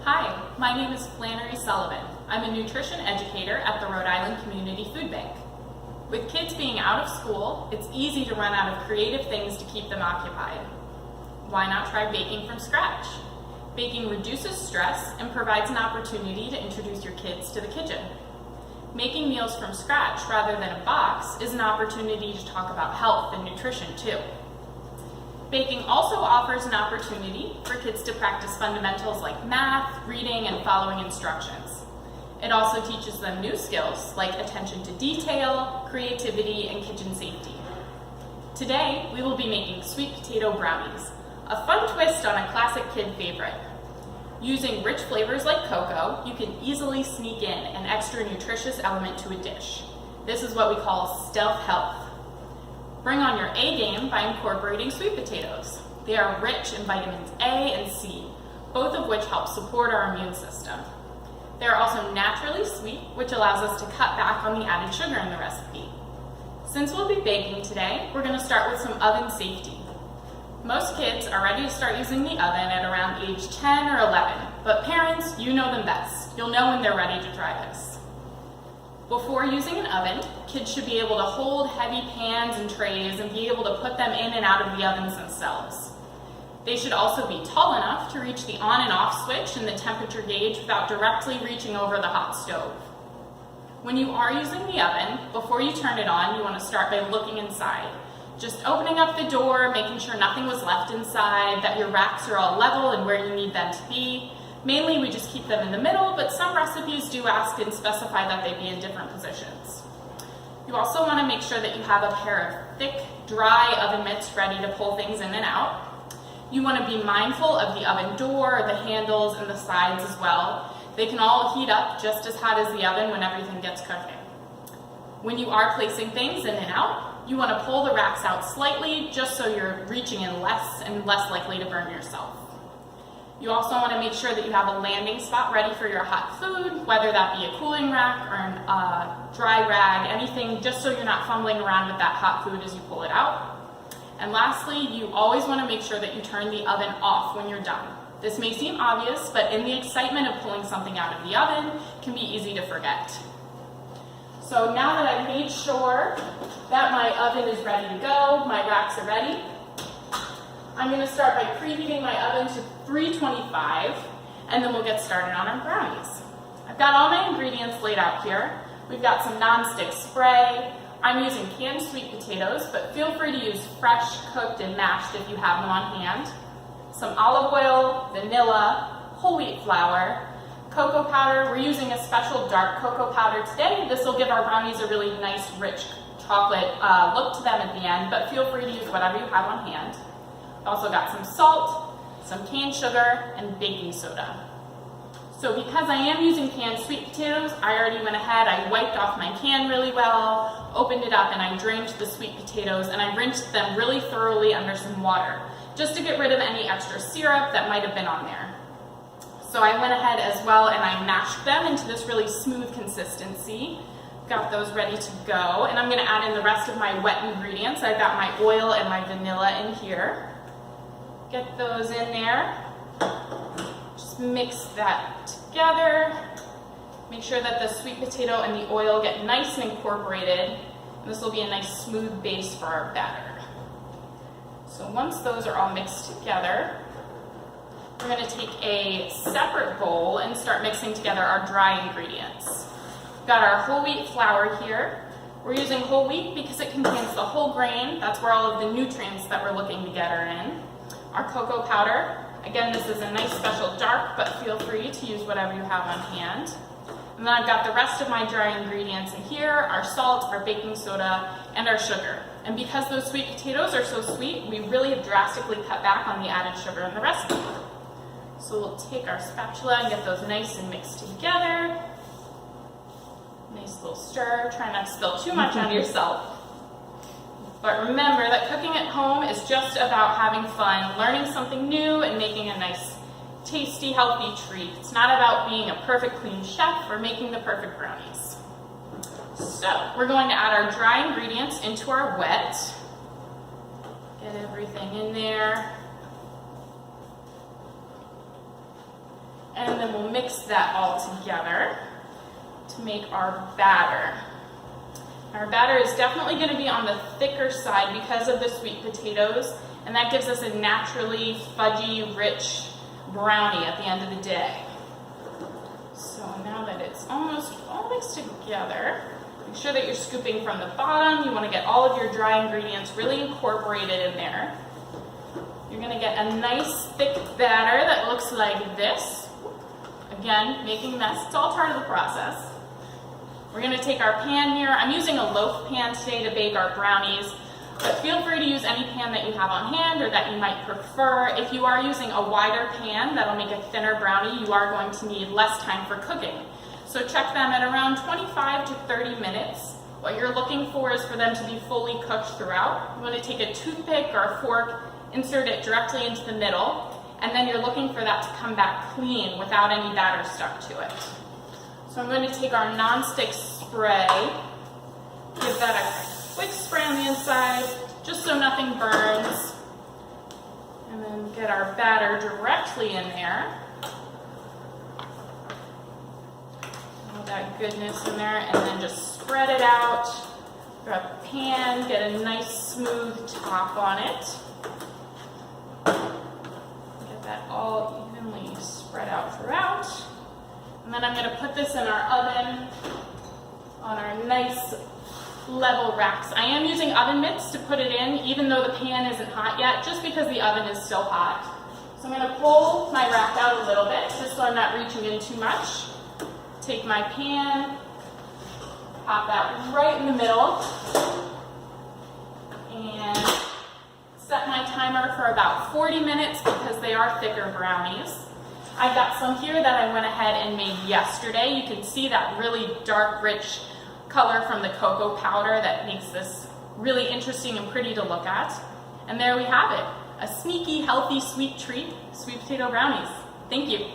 Hi, my name is Flannery Sullivan. I'm a nutrition educator at the Rhode Island Community Food Bank. With kids being out of school, it's easy to run out of creative things to keep them occupied. Why not try baking from scratch? Baking reduces stress and provides an opportunity to introduce your kids to the kitchen. Making meals from scratch rather than a box is an opportunity to talk about health and nutrition too. Baking also offers an opportunity for kids to practice fundamentals like math, reading, and following instructions. It also teaches them new skills like attention to detail, creativity, and kitchen safety. Today, we will be making sweet potato brownies, a fun twist on a classic kid favorite. Using rich flavors like cocoa, you can easily sneak in an extra nutritious element to a dish. This is what we call stealth health. Bring on your A game by incorporating sweet potatoes. They are rich in vitamins A and C, both of which help support our immune system. They are also naturally sweet, which allows us to cut back on the added sugar in the recipe. Since we'll be baking today, we're going to start with some oven safety. Most kids are ready to start using the oven at around age 10 or 11, but parents, you know them best. You'll know when they're ready to try this. Before using an oven, kids should be able to hold heavy pans and trays and be able to put them in and out of the ovens themselves. They should also be tall enough to reach the on and off switch and the temperature gauge without directly reaching over the hot stove. When you are using the oven, before you turn it on, you want to start by looking inside. Just opening up the door, making sure nothing was left inside, that your racks are all level and where you need them to be. Mainly, we just keep them in the middle, but some recipes do ask and specify that they be in different positions. You also want to make sure that you have a pair of thick, dry oven mitts ready to pull things in and out. You want to be mindful of the oven door, the handles, and the sides as well. They can all heat up just as hot as the oven when everything gets cooking. When you are placing things in and out, you want to pull the racks out slightly just so you're reaching in less and less likely to burn yourself. You also want to make sure that you have a landing spot ready for your hot food, whether that be a cooling rack or a dry rag, anything, just so you're not fumbling around with that hot food as you pull it out. And lastly, you always want to make sure that you turn the oven off when you're done. This may seem obvious, but in the excitement of pulling something out of the oven, it can be easy to forget. So now that I've made sure that my oven is ready to go, my racks are ready, I'm going to start by preheating my oven to 325, and then we'll get started on our brownies. I've got all my ingredients laid out here. We've got some nonstick spray. I'm using canned sweet potatoes, but feel free to use fresh, cooked, and mashed if you have them on hand. Some olive oil, vanilla, whole wheat flour, cocoa powder. We're using a special dark cocoa powder today. This will give our brownies a really nice, rich chocolate look to them at the end, but feel free to use whatever you have on hand. I've also got some salt, some cane sugar, and baking soda. So because I am using canned sweet potatoes, I already went ahead, I wiped off my can really well, opened it up, and I drained the sweet potatoes, and I rinsed them really thoroughly under some water, just to get rid of any extra syrup that might have been on there. So I went ahead as well and I mashed them into this really smooth consistency. Got those ready to go, and I'm going to add in the rest of my wet ingredients. I've got my oil and my vanilla in here. Get those in there. Just mix that together. Make sure that the sweet potato and the oil get nice and incorporated. And this will be a nice smooth base for our batter. So once those are all mixed together, we're going to take a separate bowl and start mixing together our dry ingredients. We've got our whole wheat flour here. We're using whole wheat because it contains the whole grain. That's where all of the nutrients that we're looking to get are in. Our cocoa powder. Again, this is a nice special dark, but feel free to use whatever you have on hand. And then I've got the rest of my dry ingredients in here, our salt, our baking soda, and our sugar. And because those sweet potatoes are so sweet, we really have drastically cut back on the added sugar in the recipe. So we'll take our spatula and get those nice and mixed together. Nice little stir. Try not to spill too much on yourself. But remember that cooking at home is just about having fun, learning something new, and making a nice, tasty, healthy treat. It's not about being a perfect clean chef or making the perfect brownies. So we're going to add our dry ingredients into our wet. Get everything in there. And then we'll mix that all together to make our batter. Our batter is definitely going to be on the thicker side because of the sweet potatoes, and that gives us a naturally fudgy, rich brownie at the end of the day. So now that it's almost all mixed together, make sure that you're scooping from the bottom. You want to get all of your dry ingredients really incorporated in there. You're going to get a nice thick batter that looks like this. Again, making a mess, it's all part of the process. We're going to take our pan here. I'm using a loaf pan today to bake our brownies, but feel free to use any pan that you have on hand or that you might prefer. If you are using a wider pan that'll make a thinner brownie, you are going to need less time for cooking. So check them at around 25 to 30 minutes. What you're looking for is for them to be fully cooked throughout. You want to take a toothpick or a fork, insert it directly into the middle, and then you're looking for that to come back clean without any batter stuck to it. So I'm going to take our nonstick spray, give that a quick spray on the inside, just so nothing burns, and then get our batter directly in there. All that goodness in there, and then just spread it out. Grab a pan, get a nice smooth top on it. Get that all evenly spread out throughout. And then I'm going to put this in our oven on our nice level racks. I am using oven mitts to put it in, even though the pan isn't hot yet, just because the oven is still hot. So I'm going to pull my rack out a little bit, just so I'm not reaching in too much. Take my pan, pop that right in the middle, and set my timer for about 40 minutes because they are thicker brownies. I've got some here that I went ahead and made yesterday. You can see that really dark, rich color from the cocoa powder that makes this really interesting and pretty to look at. And there we have it, a sneaky, healthy, sweet treat, sweet potato brownies. Thank you.